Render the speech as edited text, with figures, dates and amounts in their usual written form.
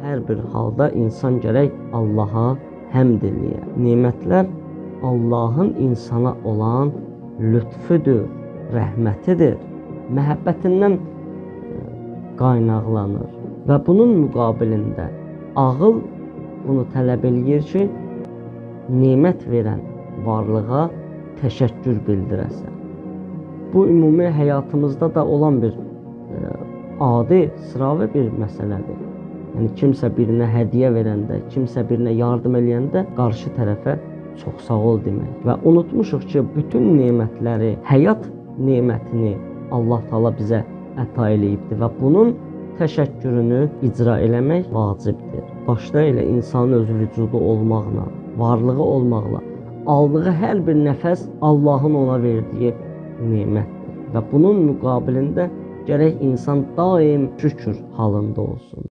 Hər bir halda insan gərək Allaha həmd eləyə. Nemətlər Allahın insana olan lütfüdür, rəhmətidir, məhəbbətindən qaynaqlanır. Və bunun müqabilində ağıl bunu tələb eləyir ki, nemət verən varlığa təşəkkür bildirəsən. Bu ümumi həyatımızda da olan bir adi, sıravi bir məsələdir. Yəni kimsə birinə hədiyyə verəndə, kimsə birinə yardım eləyəndə qarşı tərəfə çox sağ ol demək. Və unutmuşuq ki, bütün nemətləri, həyat nemətini Allah Taala bizə əta eləyibdir və bunun təşəkkürünü icra eləmək vacibdir. Başda elə insanın öz vücudu olmaqla, varlığı olmaqla, aldığı hər bir nəfəs Allahın ona verdiyi nemətdir və bunun müqabilində gərək insan daim şükür halında olsun.